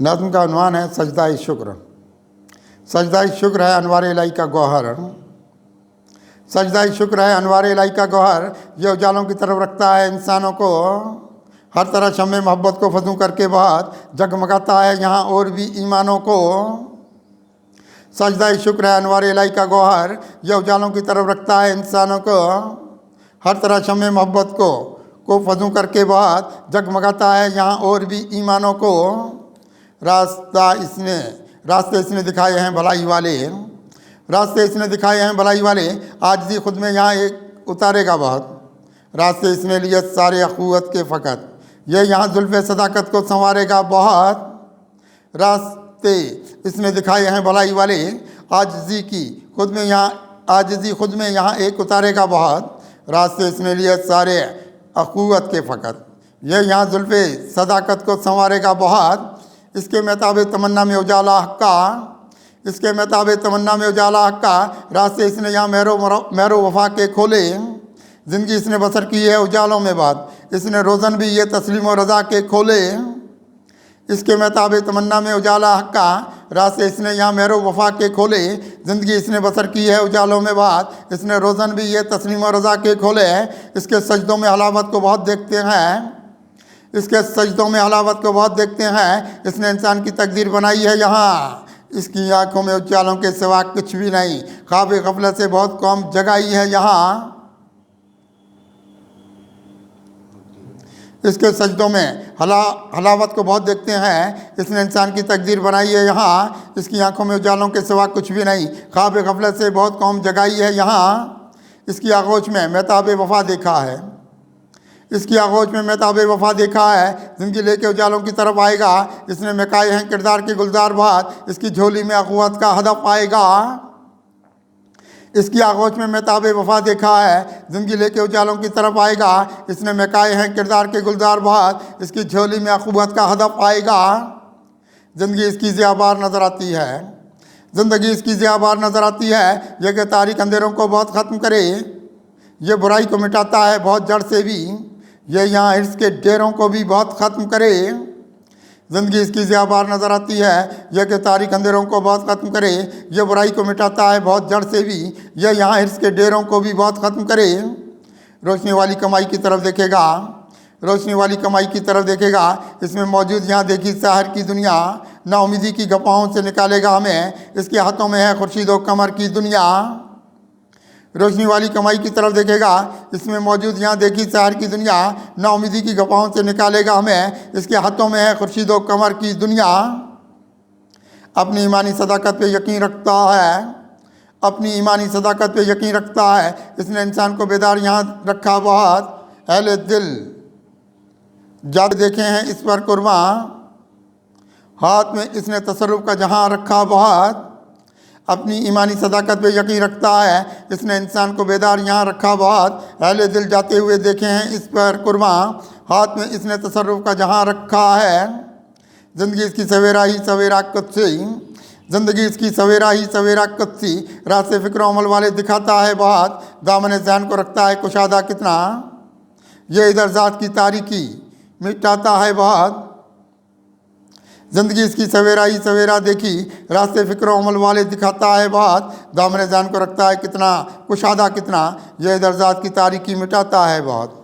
نظم کا عنوان ہے سجدہ شکر۔ سجدہ شکر ہے انوار الہی کا گوہر، سجدہ شکر ہے انوار الہی کا گوہر، یہ اجالوں کی طرف رکھتا ہے انسانوں کو، ہر طرح شمع محبت کو فزوں کر کے بہت جگمگاتا ہے یہاں اور بھی ایمانوں کو۔ سجدہ شکر ہے انوار الہی کا گوہر، یہ اجالوں کی طرف رکھتا ہے انسانوں کو، ہر طرح شمع محبت کو فزوں کر کے بہت جگمگاتا ہے یہاں اور بھی ایمانوں کو۔ راستے اس نے دکھائے ہیں بھلائی والے، راستے اس نے دکھائے ہیں بھلائی والے، عاجزی خود میں یہاں ایک اتارے گا بہت، راستے اس نے لیے سارے اخوت کے فقط، یہ یہاں زلف صداقت کو سنوارے گا بہت۔ راستے اس نے دکھائے ہیں بھلائی والے، عاجزی خود میں یہاں ایک اتارے گا بہت، راستے اس نے لیے سارے اخوت کے فقط، یہ یہاں زلف صداقت کو سنوارے گا بہت۔ اس کے مہتاب تمنا میں اجالا حق کا، اس کے مہتاب تمنا میں اجالا حق کا، راستے اس نے یہاں مہر و وفا کے کھولے، زندگی اس نے بسر کی ہے اجالوں میں بات، اس نے روزن بھی یہ تسلیم و رضا کے کھولے۔ اس کے مہتاب تمنا میں اجالا حق کا، راستے اس نے یہاں مہر و وفا کے کھولے، زندگی اس نے بسر کی ہے اجالوں میں بات، اس نے روزن بھی یہ تسلیم و رضا کے کھولے۔ اس کے سجدوں میں حلاوت کو بہت دیکھتے ہیں، اس کے سجدوں میں حلاوت کو بہت دیکھتے ہیں، اس نے انسان کی تقدیر بنائی ہے یہاں، اس کی آنکھوں میں اجالوں کے سوا کچھ بھی نہیں، خواب غفلت سے بہت قوم جگائی ہے یہاں۔ اس کے سجدوں میں حلاوت کو بہت دیکھتے ہیں، اس نے انسان کی تقدیر بنائی ہے یہاں، اس کی آنکھوں میں اجالوں کے سوا کچھ بھی نہیں، خواب غفلت سے بہت قوم جگائی ہے یہاں۔ اس کی آغوش میں مہتاب وفا دیکھا ہے، اس کی آغوش میں مہتاب وفا دیکھا ہے، زندگی لے کے اجالوں کی طرف آئے گا، اس نے مکائے ہیں کردار کے گلزار بہت، اس کی جھولی میں اخوت کا ہدف آئے گا۔ اس کی آغوش میں مہتاب وفا دیکھا ہے، زندگی لے کے اجالوں کی طرف آئے گا، اس نے مکائے ہیں کردار کے گلزار بہت، اس کی جھولی میں اخوت کا ہدف آئے گا۔ زندگی اس کی ضیابار نظر آتی ہے، زندگی اس کی ضیابار نظر آتی ہے، یہ کہ تاریک اندھیروں کو بہت ختم کرے، یہ برائی کو مٹاتا ہے بہت جڑ سے بھی، یہ یہاں حرص کے ڈیروں کو بھی بہت ختم کرے۔ زندگی اس کی ضیابار نظر آتی ہے، یہ کہ تاریک اندھیروں کو بہت ختم کرے، یہ برائی کو مٹاتا ہے بہت جڑ سے بھی، یہ یہاں حرص کے ڈیروں کو بھی بہت ختم کرے۔ روشنی والی کمائی کی طرف دیکھے گا، روشنی والی کمائی کی طرف دیکھے گا، اس میں موجود یہاں دیکھی سحر کی دنیا، نا امیدی کی گپاؤں سے نکالے گا ہمیں، اس کے ہاتھوں میں ہے خورشید و قمر کی دنیا۔ روشنی والی کمائی کی طرف دیکھے گا، اس میں موجود یہاں دیکھی سحر کی دنیا، نا امیدی کی گپاؤں سے نکالے گا ہمیں، اس کے ہاتھوں میں ہے خورشید و قمر کی دنیا۔ اپنی ایمانی صداقت پہ یقین رکھتا ہے، اپنی ایمانی صداقت پہ یقین رکھتا ہے، اس نے انسان کو بیدار یہاں رکھا بہت، اہل دل جاد دیکھے ہیں اس پر قرباں، ہاتھ میں اس نے تصرف کا جہاں رکھا بہت۔ اپنی ایمانی صداقت پہ یقین رکھتا ہے، اس نے انسان کو بیدار یہاں رکھا بہت، اہل دل جاتے ہوئے دیکھے ہیں اس پر قرباں، ہاتھ میں اس نے تصرف کا جہاں رکھا ہے۔ زندگی اس کی سویرا ہی سویرا قدسی، زندگی اس کی سویرا ہی سویرا قدسی، راستے فکر و عمل والے دکھاتا ہے بہت، دامن ذہن کو رکھتا ہے کشادہ کتنا، یہ ادھر ذات کی تاریکی مٹاتا ہے بہت۔ زندگی اس کی سویرا ہی سویرا دیکھی، راستے فکر و عمل والے دکھاتا ہے بہت، دامن ذہن کو رکھتا ہے کتنا کشادہ کتنا، یہ ادھر ذات کی تاریکی مٹاتا ہے بہت۔